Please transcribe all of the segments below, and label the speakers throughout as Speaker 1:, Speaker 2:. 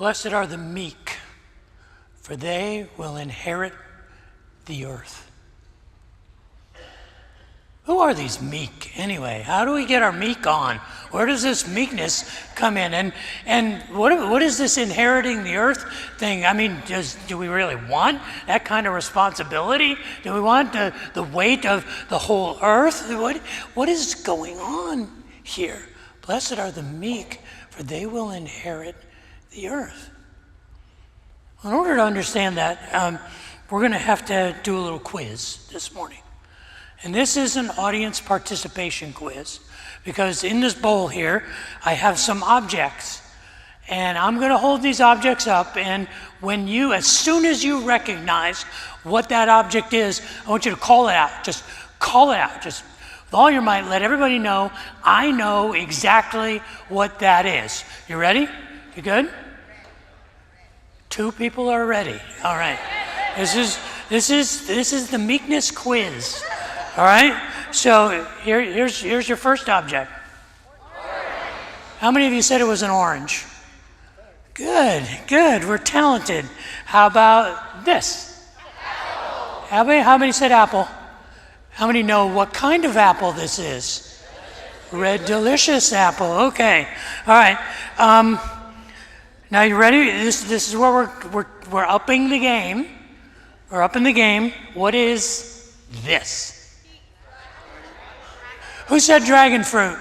Speaker 1: Blessed are the meek, for they will inherit the earth. Who are these meek anyway? How do we get our meek on? Where does this meekness come in? And what is this inheriting the earth thing? I mean, do we really want that kind of responsibility? Do we want the weight of the whole earth? What is going on here? Blessed are the meek, for they will inherit the earth. In order to understand that, we're going to have to do a little quiz this morning. And this is an audience participation quiz, because in this bowl here, I have some objects. And I'm going to hold these objects up, and as soon as you recognize what that object is, I want you to call it out. Just call it out. Just with all your might, let everybody know, I know exactly what that is. You ready? You good? 2 people are ready. All right. This is the meekness quiz. All right, so here's your first object. How many of you said it was an orange? Good. We're talented. How about this? Apple. How many said apple? How many know what kind of apple this is? Red delicious apple. Okay. All right. Now you ready? This is where we're upping the game. We're upping the game. What is this? Who said dragon fruit?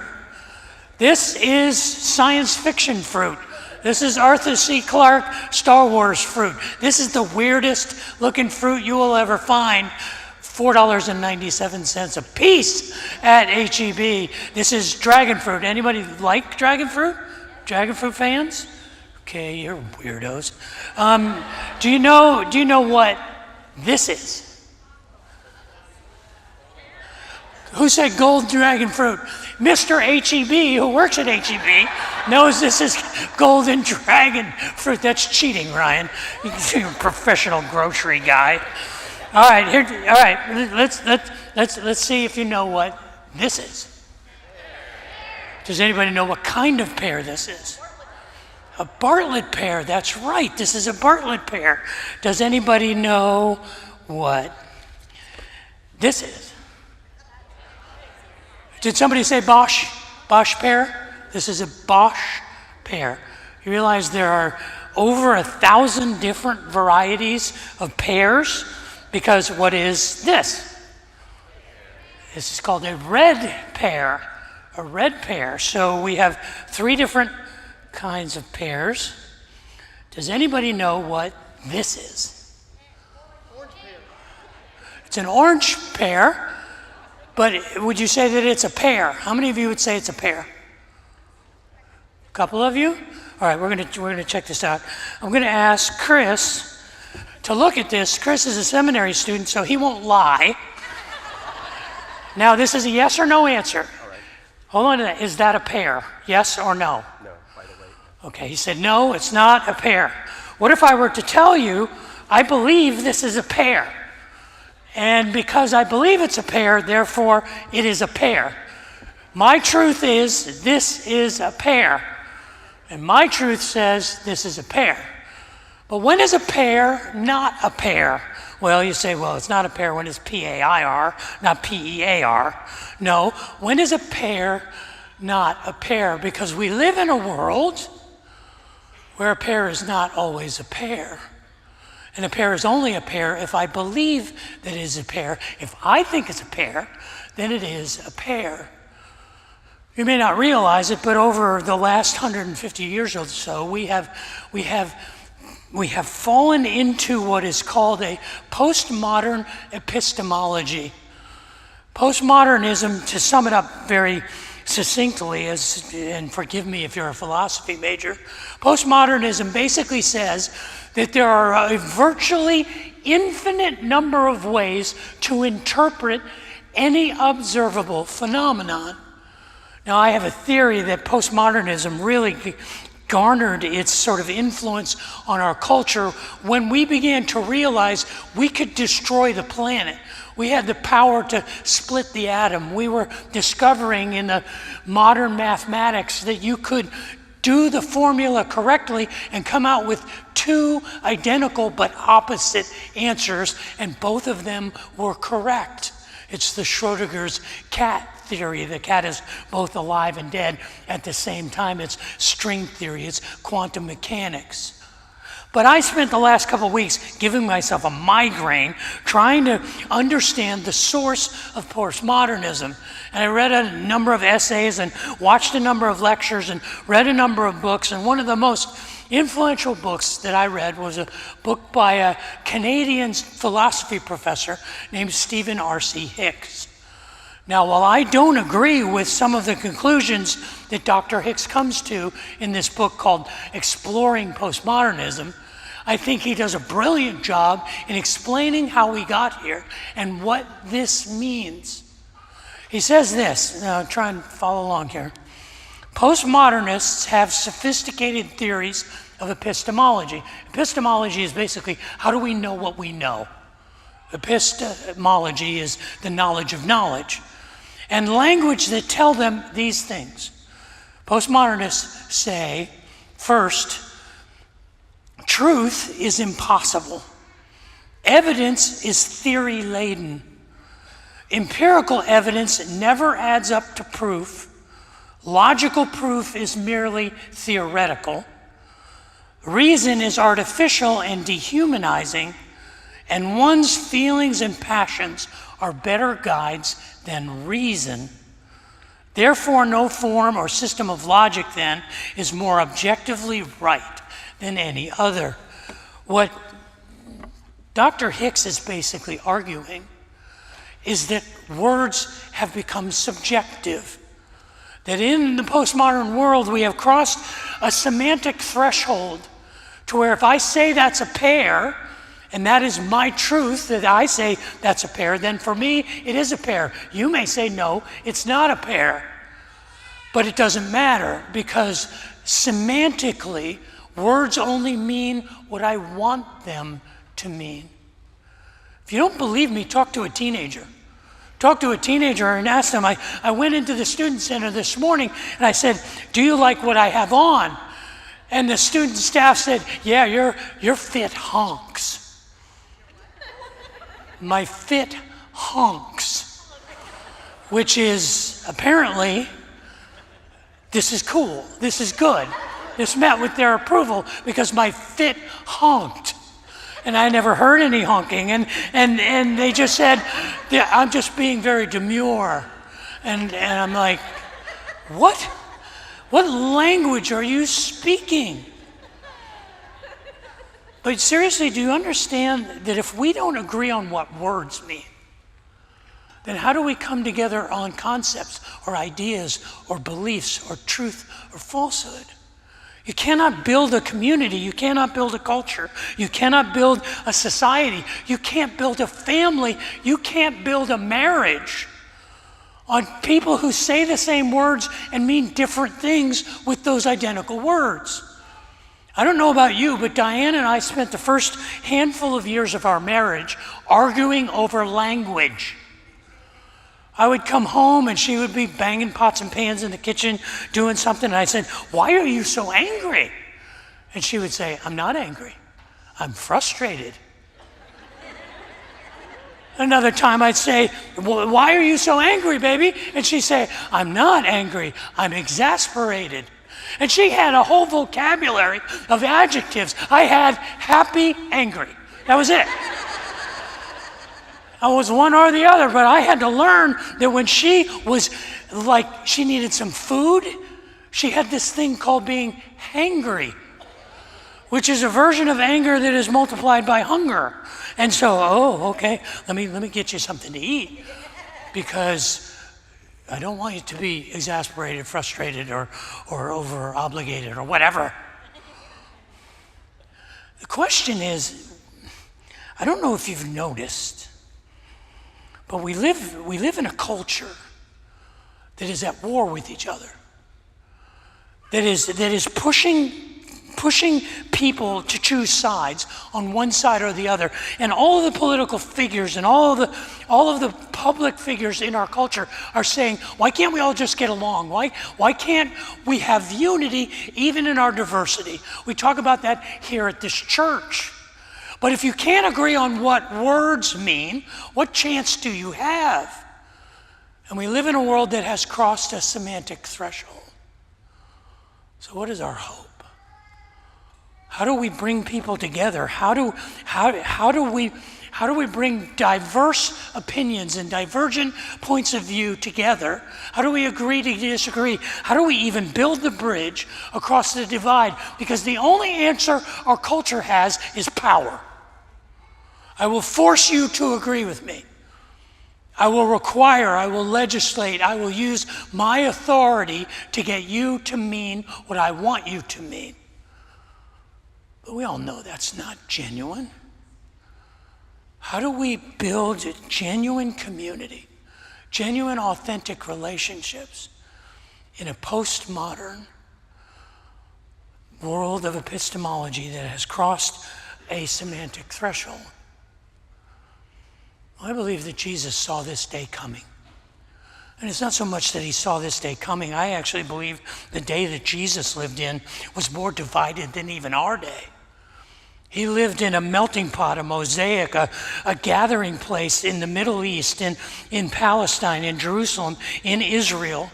Speaker 1: This is science fiction fruit. This is Arthur C. Clarke Star Wars fruit. This is the weirdest looking fruit you will ever find. $4.97 a piece at H-E-B. This is dragon fruit. Anybody like dragon fruit? Dragon fruit fans? Okay, you're weirdos. Do you know what this is? Who said gold dragon fruit? Mr. H-E-B, who works at H-E-B, knows this is golden dragon fruit. That's cheating, Ryan. You're a professional grocery guy. All right, let's see if you know what this is. Does anybody know what kind of pear this is? A Bartlett pear, that's right. This is a Bartlett pear. Does anybody know what this is? Did somebody say Bosch? Bosch pear? This is a Bosch pear. You realize there are over 1,000 different varieties of pears, because what is this? This is called a red pear. A red pear. So we have 3 different kinds of pears. Does anybody know what this is?
Speaker 2: Orange pear.
Speaker 1: It's an orange pear. But would you say that it's a pear? How many of you would say it's a pear? A couple of you? All right, we're gonna check this out. I'm gonna ask Chris to look at this. Chris is a seminary student, so he won't lie. Now, this is a yes or no answer.
Speaker 2: All right.
Speaker 1: Hold on to that. Is that a pear? Yes or no?
Speaker 2: No, by the way.
Speaker 1: Okay, he said no, it's not a pear. What if I were to tell you, I believe this is a pear? And because I believe it's a pear, therefore it is a pear. My truth is this is a pear. And my truth says this is a pear. But when is a pear not a pear? Well, you say, well, it's not a pear when it's P-A-I-R, not P-E-A-R. No, when is a pear not a pear? Because we live in a world where a pear is not always a pear. And a pear is only a pear if I believe that it is a pear. If I think it's a pear, then it is a pear. You may not realize it, but over the last 150 years or so, we have fallen into what is called a postmodern epistemology. Postmodernism, to sum it up very succinctly, and forgive me if you're a philosophy major, postmodernism basically says that there are a virtually infinite number of ways to interpret any observable phenomenon. Now, I have a theory that postmodernism really garnered its sort of influence on our culture when we began to realize we could destroy the planet. We had the power to split the atom. We were discovering in the modern mathematics that you could do the formula correctly and come out with two identical but opposite answers, and both of them were correct. It's the Schrodinger's cat theory. The cat is both alive and dead at the same time. It's string theory. It's quantum mechanics. But I spent the last couple of weeks giving myself a migraine trying to understand the source of postmodernism. And I read a number of essays and watched a number of lectures and read a number of books. And one of the most influential books that I read was a book by a Canadian philosophy professor named Stephen R.C. Hicks. Now, while I don't agree with some of the conclusions that Dr. Hicks comes to in this book called Exploring Postmodernism, I think he does a brilliant job in explaining how we got here and what this means. He says this, now try and follow along here. Postmodernists have sophisticated theories of epistemology. Epistemology is basically, how do we know what we know? Epistemology is the knowledge of knowledge. And language that tell them these things. Postmodernists say, first, truth is impossible. Evidence is theory-laden. Empirical evidence never adds up to proof. Logical proof is merely theoretical. Reason is artificial and dehumanizing, and one's feelings and passions are better guides than reason. Therefore, no form or system of logic, then, is more objectively right than any other. What Dr. Hicks is basically arguing is that words have become subjective. That in the postmodern world, we have crossed a semantic threshold to where if I say that's a pear, and that is my truth, that I say that's a pear, then for me, it is a pear. You may say, no, it's not a pear. But it doesn't matter, because semantically, words only mean what I want them to mean. If you don't believe me, talk to a teenager. Talk to a teenager and ask them. I went into the student center this morning and I said, do you like what I have on? And the student staff said, yeah, your fit honks. My fit honks, which is apparently, this is cool, this is good. This met with their approval because my fit honked. And I never heard any honking. And they just said, yeah, I'm just being very demure. And I'm like, what? What language are you speaking? But seriously, do you understand that if we don't agree on what words mean, then how do we come together on concepts or ideas or beliefs or truth or falsehood? You cannot build a community. You cannot build a culture. You cannot build a society. You can't build a family. You can't build a marriage on people who say the same words and mean different things with those identical words. I don't know about you, but Diane and I spent the first handful of years of our marriage arguing over language. I would come home and she would be banging pots and pans in the kitchen, doing something, and I said, why are you so angry? And she would say, I'm not angry, I'm frustrated. Another time I'd say, well, why are you so angry, baby? And she'd say, I'm not angry, I'm exasperated. And she had a whole vocabulary of adjectives. I had happy, angry. That was it. I was one or the other, but I had to learn that when she was like, she needed some food, she had this thing called being hangry, which is a version of anger that is multiplied by hunger. And so, okay, let me get you something to eat, because I don't want you to be exasperated, frustrated, or over-obligated, or whatever. The question is, I don't know if you've noticed, but we live in a culture that is at war with each other, that is pushing pushing people to choose sides on one side or the other. And all of the political figures and all of the public figures in our culture are saying, why can't we all just get along? Why can't we have unity even in our diversity? We talk about that here at this church. But if you can't agree on what words mean, what chance do you have? And we live in a world that has crossed a semantic threshold. So what is our hope? How do we bring people together? How do we bring diverse opinions and divergent points of view together? How do we agree to disagree? How do we even build the bridge across the divide? Because the only answer our culture has is power. I will force you to agree with me. I will require, I will legislate, I will use my authority to get you to mean what I want you to mean. But we all know that's not genuine. How do we build a genuine community, genuine, authentic relationships in a postmodern world of epistemology that has crossed a semantic threshold? I believe that Jesus saw this day coming. And it's not so much that he saw this day coming. I actually believe the day that Jesus lived in was more divided than even our day. He lived in a melting pot, a mosaic, a gathering place in the Middle East, in Palestine, in Jerusalem, in Israel,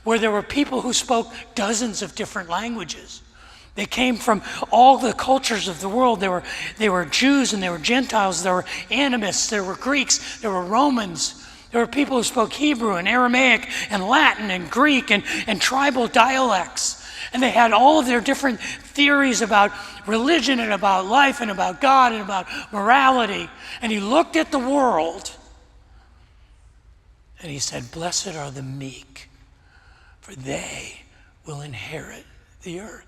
Speaker 1: where there were people who spoke dozens of different languages. They came from all the cultures of the world. They were Jews and they were Gentiles. There were animists, there were Greeks, there were Romans. There were people who spoke Hebrew and Aramaic and Latin and Greek and tribal dialects. And they had all of their different theories about religion and about life and about God and about morality. And he looked at the world and he said, "Blessed are the meek, for they will inherit the earth."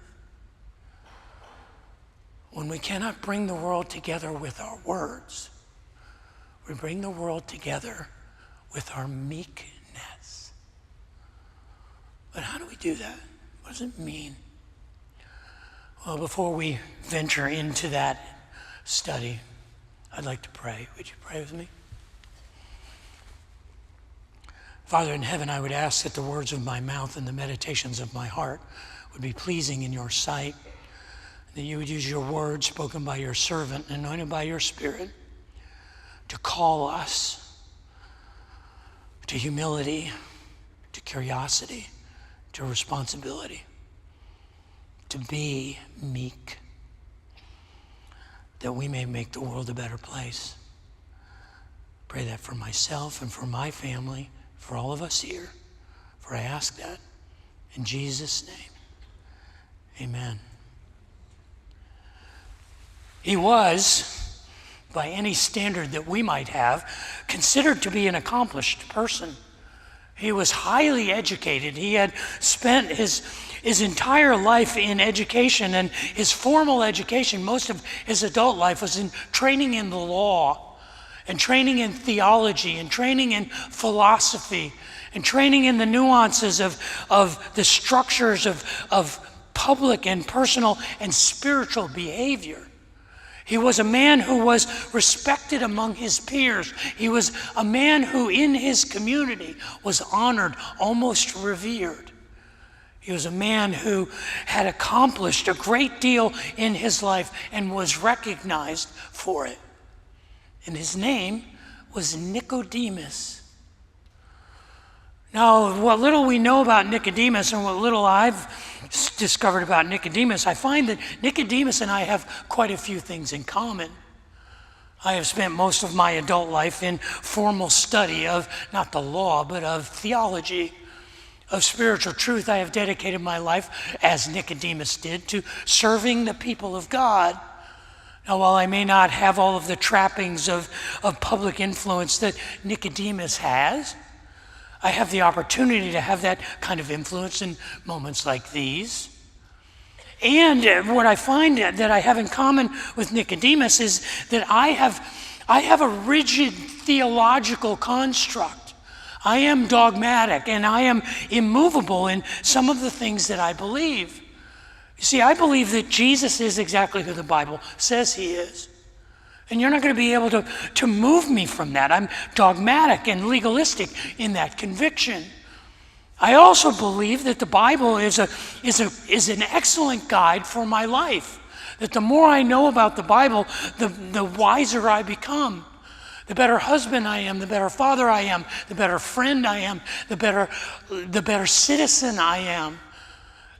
Speaker 1: When we cannot bring the world together with our words, we bring the world together with our meekness. But how do we do that? What does it mean? Well, before we venture into that study, I'd like to pray. Would you pray with me? Father in heaven, I would ask that the words of my mouth and the meditations of my heart would be pleasing in your sight, that you would use your word spoken by your servant, anointed by your Spirit, to call us to humility, to curiosity, to responsibility, to be meek, that we may make the world a better place. Pray that for myself and for my family, for all of us here, for I ask that in Jesus' name. Amen. He was, by any standard that we might have, considered to be an accomplished person. He was highly educated. He had spent his entire life in education, and his formal education, most of his adult life, was in training in the law, and training in theology, and training in philosophy, and training in the nuances of the structures of public and personal and spiritual behavior. He was a man who was respected among his peers. He was a man who in his community was honored, almost revered. He was a man who had accomplished a great deal in his life and was recognized for it. And his name was Nicodemus. Now, what little we know about Nicodemus and what little I've discovered about Nicodemus, I find that Nicodemus and I have quite a few things in common. I have spent most of my adult life in formal study of not the law, but of theology, of spiritual truth. I have dedicated my life, as Nicodemus did, to serving the people of God. Now, while I may not have all of the trappings of public influence that Nicodemus has, I have the opportunity to have that kind of influence in moments like these. And what I find that I have in common with Nicodemus is that I have a rigid theological construct. I am dogmatic and I am immovable in some of the things that I believe. You see, I believe that Jesus is exactly who the Bible says he is. And you're not going to be able to move me from that. I'm dogmatic and legalistic in that conviction. I also believe that the Bible is an excellent guide for my life. That the more I know about the Bible, the wiser I become. The better husband I am, the better father I am, the better friend I am, the better citizen I am.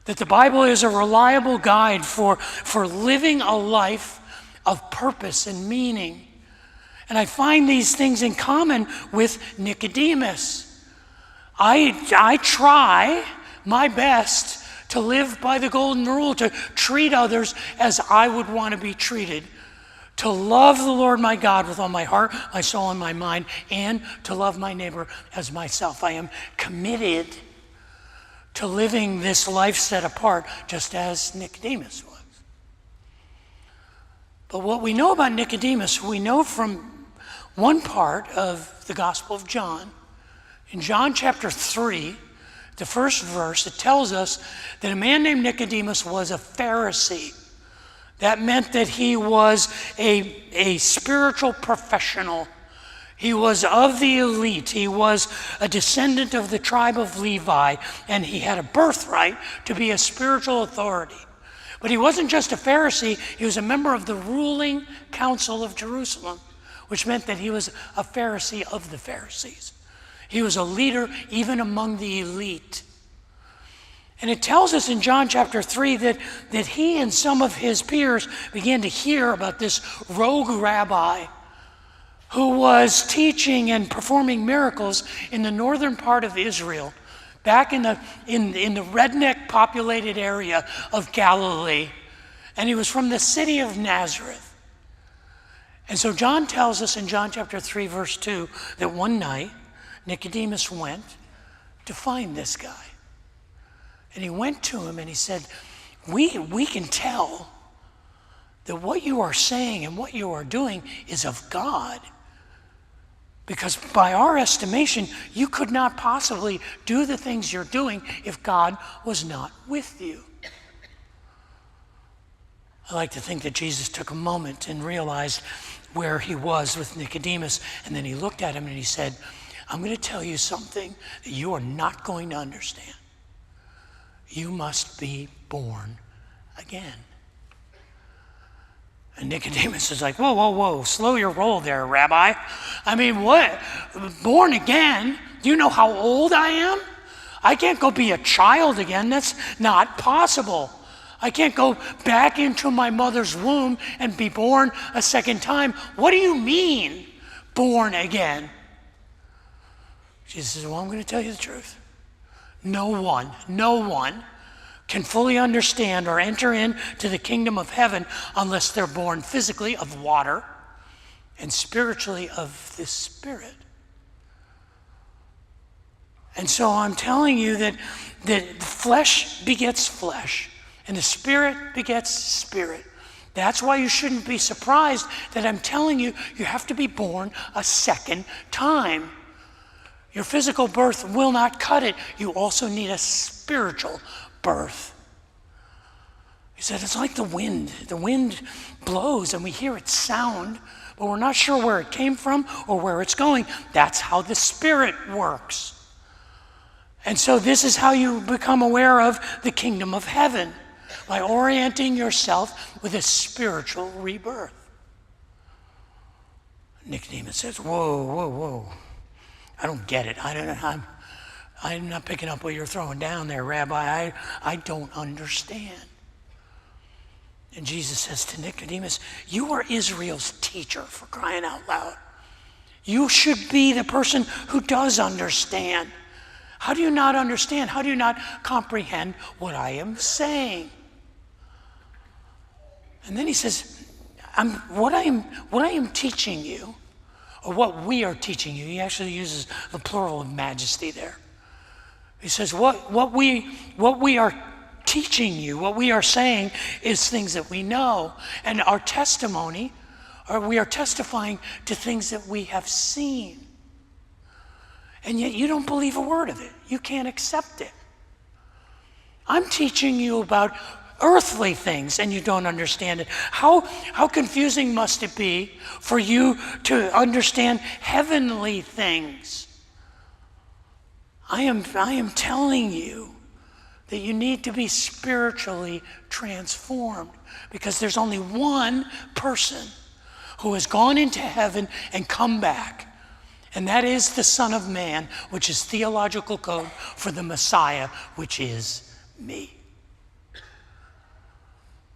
Speaker 1: That the Bible is a reliable guide for living a life of purpose and meaning. And I find these things in common with Nicodemus. I try my best to live by the golden rule, to treat others as I would want to be treated, to love the Lord my God with all my heart, my soul, and my mind, and to love my neighbor as myself. I am committed to living this life set apart, just as Nicodemus was. But what we know about Nicodemus, we know from one part of the Gospel of John. In John chapter 3, the first verse, it tells us that a man named Nicodemus was a Pharisee. That meant that he was a spiritual professional. He was of the elite. He was a descendant of the tribe of Levi, and he had a birthright to be a spiritual authority. But he wasn't just a Pharisee, he was a member of the ruling council of Jerusalem, which meant that he was a Pharisee of the Pharisees. He was a leader even among the elite. And it tells us in John chapter 3 that he and some of his peers began to hear about this rogue rabbi who was teaching and performing miracles in the northern part of Israel, back in the redneck populated area of Galilee. And he was from the city of Nazareth. And so John tells us in John chapter 3, verse 2, that one night Nicodemus went to find this guy. And he went to him and he said, we can tell that what you are saying and what you are doing is of God. Because by our estimation, you could not possibly do the things you're doing if God was not with you. I like to think that Jesus took a moment and realized where he was with Nicodemus, and then he looked at him and he said, I'm going to tell you something that you are not going to understand. You must be born again. And Nicodemus is like, whoa, slow your roll there, Rabbi. I mean, what? Born again? Do you know how old I am? I can't go be a child again. That's not possible. I can't go back into my mother's womb and be born a second time. What do you mean, born again? Jesus says, well, I'm going to tell you the truth. No one can fully understand or enter into the kingdom of heaven unless they're born physically of water and spiritually of the Spirit. And so I'm telling you that flesh begets flesh and the Spirit begets spirit. That's why you shouldn't be surprised that I'm telling you, you have to be born a second time. Your physical birth will not cut it. You also need a spiritual birth. He said, it's like the wind. The wind blows and we hear its sound, but we're not sure where it came from or where it's going. That's how the Spirit works. And so this is how you become aware of the kingdom of heaven, by orienting yourself with a spiritual rebirth. Nicodemus says, whoa. I don't get it. I'm not picking up what you're throwing down there, Rabbi. I don't understand. And Jesus says to Nicodemus, you are Israel's teacher, for crying out loud. You should be the person who does understand. How do you not understand? How do you not comprehend what I am saying? And then he says, what I am teaching you, or what we are teaching you, he actually uses the plural of majesty there. He says, what we are teaching you, what we are saying is things that we know. And our testimony, or we are testifying to things that we have seen. And yet you don't believe a word of it. You can't accept it. I'm teaching you about earthly things and you don't understand it? How confusing must it be for you to understand heavenly things? I am telling you that you need to be spiritually transformed, because there's only one person who has gone into heaven and come back, and that is the Son of Man, which is theological code for the Messiah, which is me.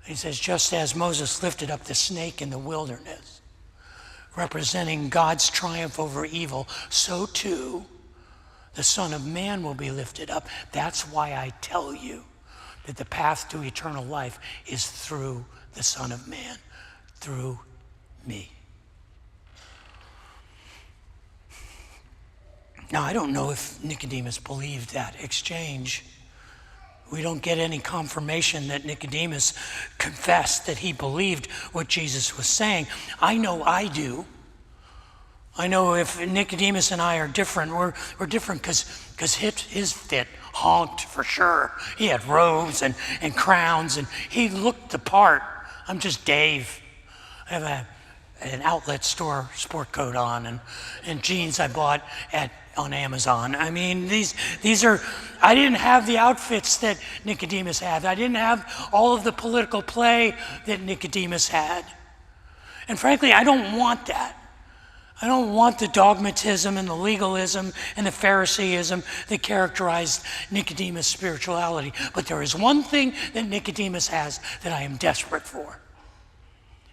Speaker 1: He says, just as Moses lifted up the snake in the wilderness, representing God's triumph over evil, so too the Son of Man will be lifted up. That's why I tell you that the path to eternal life is through the Son of Man, through me. Now, I don't know if Nicodemus believed that exchange. We don't get any confirmation that Nicodemus confessed that he believed what Jesus was saying. I know I do. I know if Nicodemus and I are different, we're different because his fit honked for sure. He had robes and crowns, and he looked the part. I'm just Dave. I have an outlet store sport coat on and jeans I bought on Amazon. I mean, these are, I didn't have the outfits that Nicodemus had. I didn't have all of the political play that Nicodemus had. And frankly, I don't want that. I don't want the dogmatism and the legalism and the Phariseeism that characterized Nicodemus' spirituality. But there is one thing that Nicodemus has that I am desperate for.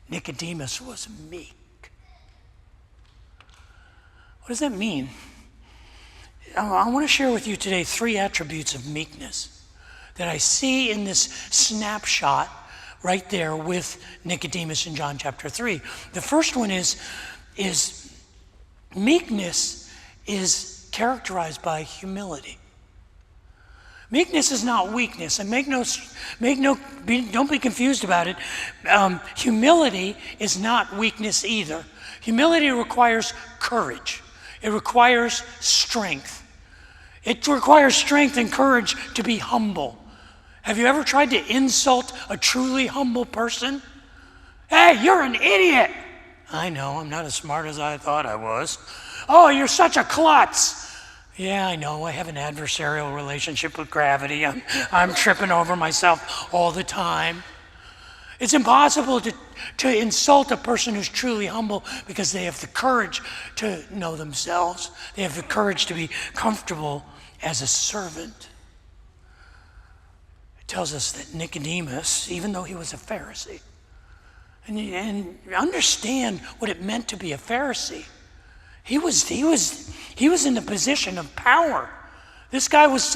Speaker 1: Nicodemus was meek. What does that mean? I want to share with you today 3 attributes of meekness that I see in this snapshot right there with Nicodemus in John chapter 3. The first one is meekness is characterized by humility. Meekness is not weakness, and don't be confused about it. Humility is not weakness either. Humility requires courage. It requires strength. It requires strength and courage to be humble. Have you ever tried to insult a truly humble person? Hey, you're an idiot. I know, I'm not as smart as I thought I was. Oh, you're such a klutz. Yeah, I know, I have an adversarial relationship with gravity. I'm tripping over myself all the time. It's impossible to insult a person who's truly humble because they have the courage to know themselves. They have the courage to be comfortable as a servant. It tells us that Nicodemus, even though he was a Pharisee, and understand what it meant to be a Pharisee, he was in a position of power. This guy was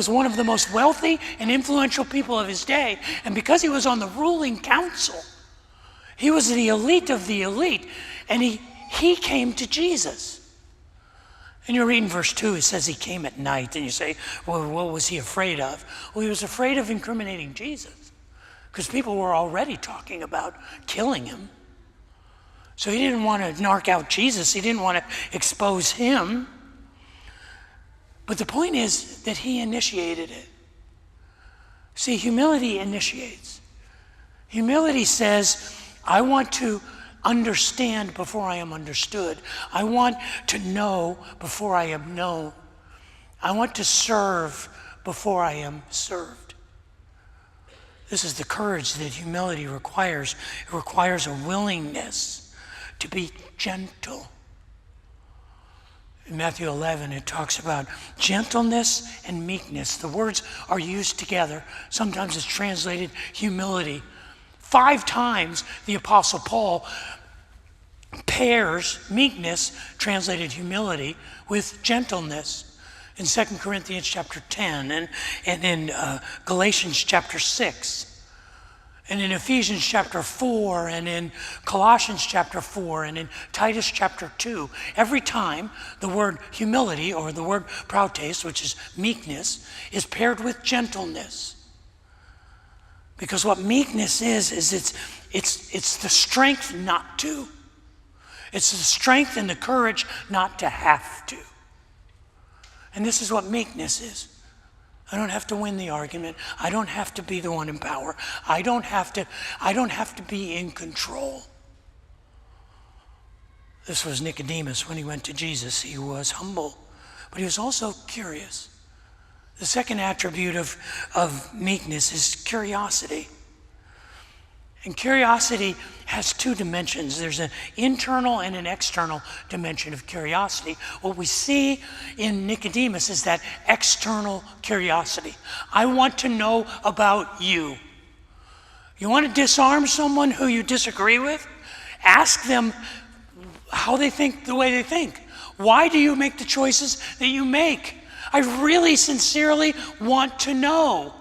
Speaker 1: one of the most wealthy and influential people of his day, and because he was on the ruling council, he was the elite of the elite, and he came to Jesus. And you read in verse 2, it says he came at night, and you say, well, what was he afraid of? Well, he was afraid of incriminating Jesus, because people were already talking about killing him. So he didn't want to narc out Jesus. He didn't want to expose him. But the point is that he initiated it. See, humility initiates. Humility says, I want to understand before I am understood. I want to know before I am known. I want to serve before I am served. This is the courage that humility requires. It requires a willingness to be gentle. In Matthew 11, it talks about gentleness and meekness. The words are used together. Sometimes it's translated humility. 5 times the Apostle Paul pairs meekness, translated humility, with gentleness. In 2 Corinthians chapter 10 and in Galatians chapter 6. And in Ephesians chapter 4, and in Colossians chapter 4, and in Titus chapter 2, every time the word humility, or the word prautes, which is meekness, is paired with gentleness. Because what meekness is it's the strength not to. It's the strength and the courage not to have to. And this is what meekness is. I don't have to win the argument. I don't have to be the one in power. I don't have to be in control. This was Nicodemus when he went to Jesus. He was humble, but he was also curious. The second attribute of meekness is curiosity. And curiosity has two dimensions. There's an internal and an external dimension of curiosity. What we see in Nicodemus is that external curiosity. I want to know about you. You want to disarm someone who you disagree with? Ask them how they think the way they think. Why do you make the choices that you make? I really sincerely want to know.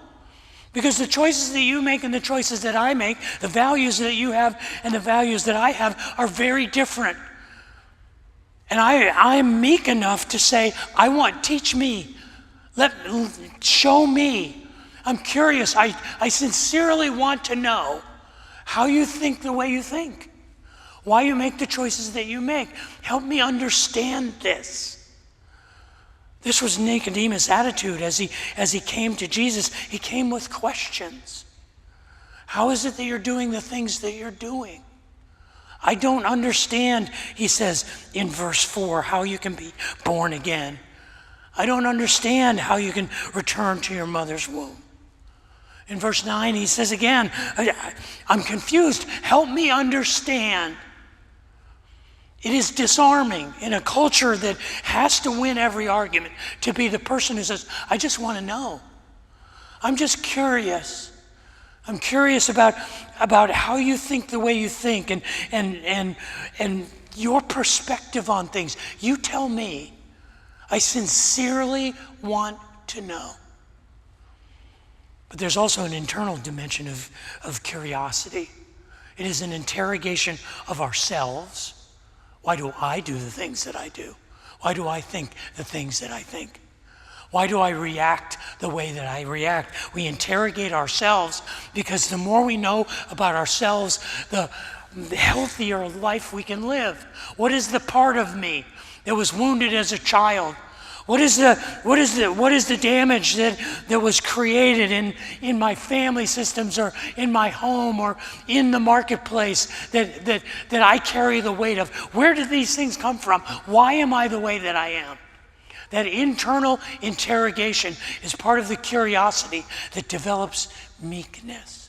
Speaker 1: Because the choices that you make and the choices that I make, the values that you have and the values that I have are very different. And I'm meek enough to say, teach me. Show me. I'm curious. I sincerely want to know how you think the way you think. Why you make the choices that you make. Help me understand this. This was Nicodemus' attitude as he came to Jesus. He came with questions. How is it that you're doing the things that you're doing? I don't understand, he says in verse 4, how you can be born again. I don't understand how you can return to your mother's womb. In verse 9, he says again, I'm confused. Help me understand. It is disarming in a culture that has to win every argument to be the person who says, I just want to know. I'm just curious. I'm curious about how you think the way you think and your perspective on things. You tell me. I sincerely want to know. But there's also an internal dimension of curiosity. It is an interrogation of ourselves. Why do I do the things that I do? Why do I think the things that I think? Why do I react the way that I react? We interrogate ourselves because the more we know about ourselves, the healthier life we can live. What is the part of me that was wounded as a child? What is the damage that was created in my family systems or in my home or in the marketplace that I carry the weight of? Where did these things come from? Why am I the way that I am? That internal interrogation is part of the curiosity that develops meekness.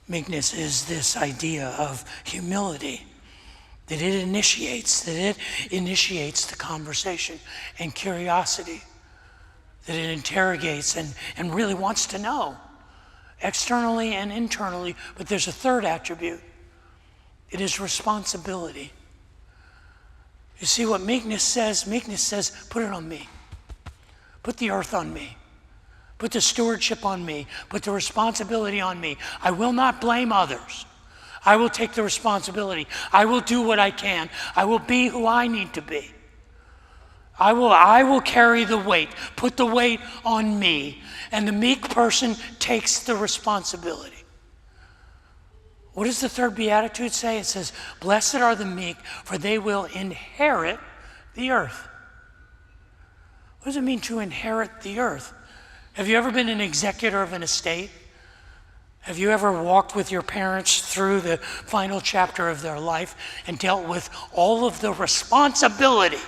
Speaker 1: Meekness is this idea of humility. That it initiates the conversation, and curiosity, that it interrogates and really wants to know, externally and internally. But there's a third attribute. It is responsibility. You see what meekness says? Meekness says, put it on me. Put the earth on me. Put the stewardship on me. Put the responsibility on me. I will not blame others. I will take the responsibility. I will do what I can. I will be who I need to be. I will carry the weight. Put the weight on me. And the meek person takes the responsibility. What does the third beatitude say? It says, blessed are the meek, for they will inherit the earth. What does it mean to inherit the earth? Have you ever been an executor of an estate? Have you ever walked with your parents through the final chapter of their life and dealt with all of the responsibility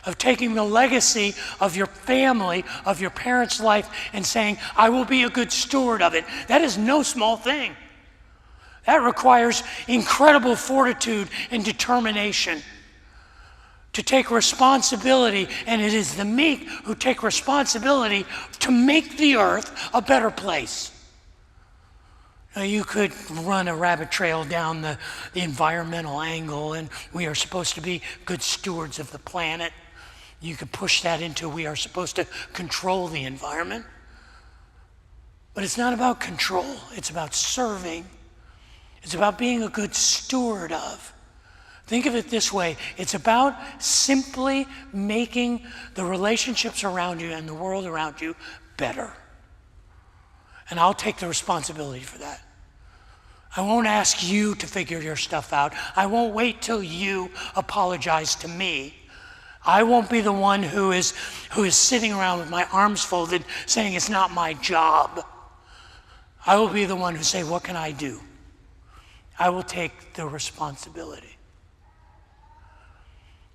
Speaker 1: of taking the legacy of your family, of your parents' life, and saying, I will be a good steward of it? That is no small thing. That requires incredible fortitude and determination to take responsibility, and it is the meek who take responsibility to make the earth a better place. Now, you could run a rabbit trail down the environmental angle, and we are supposed to be good stewards of the planet. You could push that into we are supposed to control the environment. But it's not about control. It's about serving. It's about being a good steward of. Think of it this way. It's about simply making the relationships around you and the world around you better. And I'll take the responsibility for that. I won't ask you to figure your stuff out. I won't wait till you apologize to me. I won't be the one who is sitting around with my arms folded saying it's not my job. I will be the one who say, what can I do? I will take the responsibility.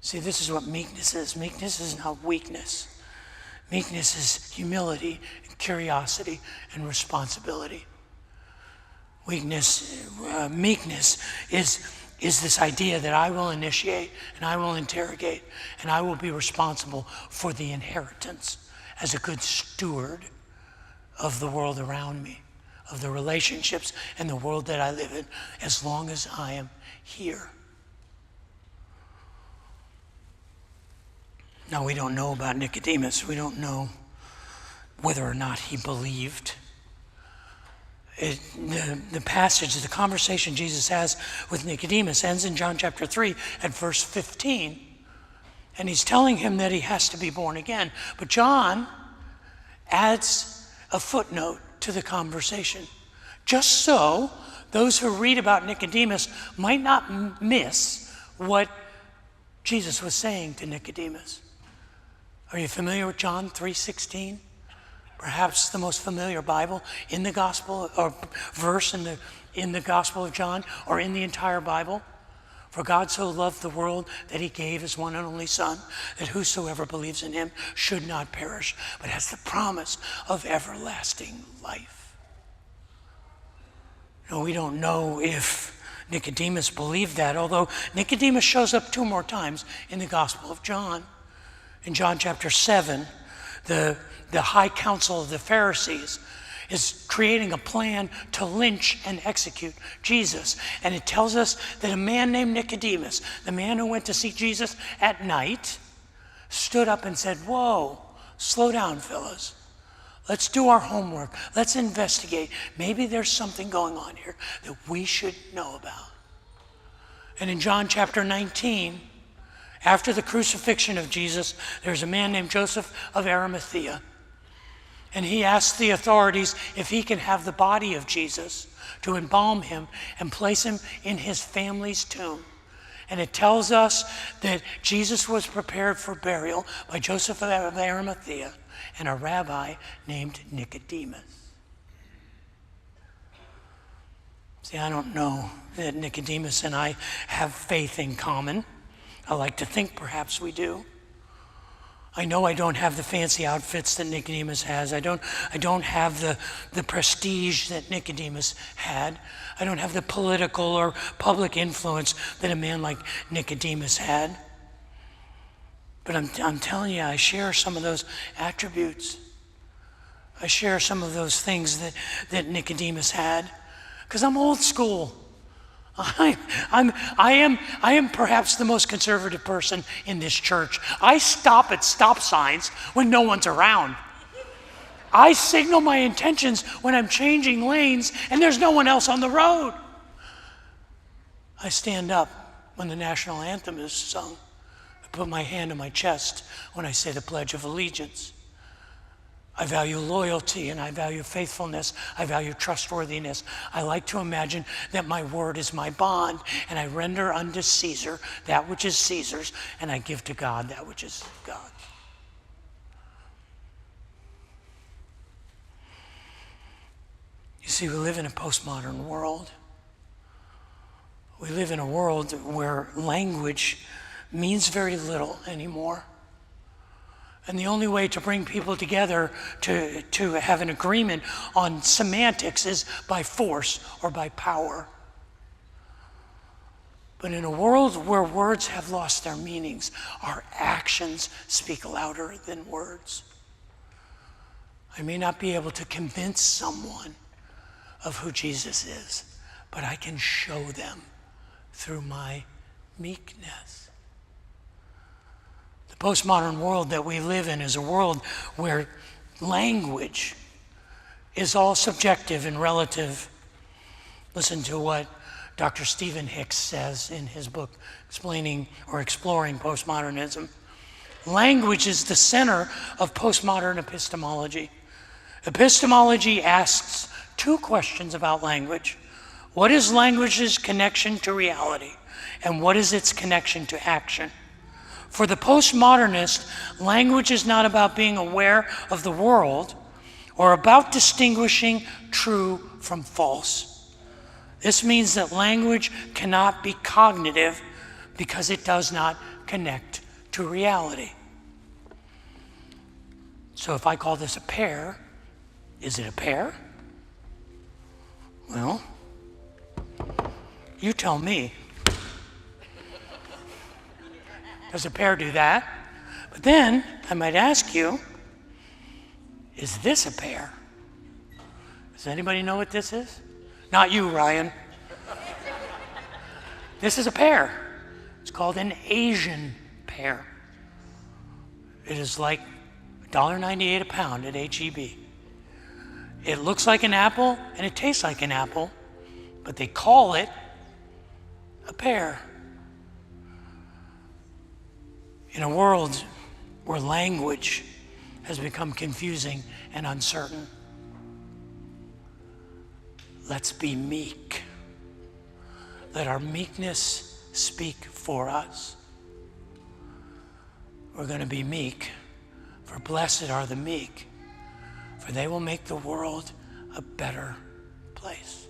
Speaker 1: See, this is what meekness is. Meekness is not weakness. Meekness is humility and curiosity and responsibility. Meekness is this idea that I will initiate and I will interrogate and I will be responsible for the inheritance as a good steward of the world around me, of the relationships and the world that I live in, as long as I am here. Now, we don't know about Nicodemus. We don't know whether or not he believed. The passage, the conversation Jesus has with Nicodemus ends in John chapter 3 at verse 15. And he's telling him that he has to be born again. But John adds a footnote to the conversation, just so those who read about Nicodemus might not miss what Jesus was saying to Nicodemus. Are you familiar with John 3:16? Perhaps the most familiar Bible in the gospel, or verse in the Gospel of John, or in the entire Bible. For God so loved the world that he gave his one and only Son, that whosoever believes in him should not perish, but has the promise of everlasting life. No, we don't know if Nicodemus believed that, although Nicodemus shows up 2 more times in the Gospel of John. In John chapter 7, the high council of the Pharisees is creating a plan to lynch and execute Jesus. And it tells us that a man named Nicodemus, the man who went to see Jesus at night, stood up and said, whoa, slow down, fellas. Let's do our homework. Let's investigate. Maybe there's something going on here that we should know about. And in John chapter 19, after the crucifixion of Jesus, there's a man named Joseph of Arimathea. And he asks the authorities if he can have the body of Jesus to embalm him and place him in his family's tomb. And it tells us that Jesus was prepared for burial by Joseph of Arimathea and a rabbi named Nicodemus. See, I don't know that Nicodemus and I have faith in common. I like to think perhaps we do. I know I don't have the fancy outfits that Nicodemus has. I don't have the prestige that Nicodemus had. I don't have the political or public influence that a man like Nicodemus had. But I'm telling you, I share some of those attributes. I share some of those things that Nicodemus had, because I'm old school. I am perhaps the most conservative person in this church. I stop at stop signs when no one's around. I signal my intentions when I'm changing lanes and there's no one else on the road. I stand up when the national anthem is sung. I put my hand on my chest when I say the Pledge of Allegiance. I value loyalty and I value faithfulness. I value trustworthiness. I like to imagine that my word is my bond, and I render unto Caesar that which is Caesar's, and I give to God that which is God's. You see, we live in a postmodern world. We live in a world where language means very little anymore. And the only way to bring people together to have an agreement on semantics is by force or by power. But in a world where words have lost their meanings, our actions speak louder than words. I may not be able to convince someone of who Jesus is, but I can show them through my meekness. The postmodern world that we live in is a world where language is all subjective and relative. Listen to what Dr. Stephen Hicks says in his book explaining or exploring postmodernism. Language is the center of postmodern epistemology. Epistemology asks 2 questions about language. What is language's connection to reality? And what is its connection to action? For the postmodernist, language is not about being aware of the world or about distinguishing true from false. This means that language cannot be cognitive because it does not connect to reality. So if I call this a pear, is it a pear? Well, you tell me. Does a pear do that? But then I might ask you, is this a pear? Does anybody know what this is? Not you, Ryan. This is a pear. It's called an Asian pear. It is like $1.98 a pound at H-E-B. It looks like an apple and it tastes like an apple, but they call it a pear. In a world where language has become confusing and uncertain, let's be meek. Let our meekness speak for us. We're going to be meek, for blessed are the meek, for they will make the world a better place.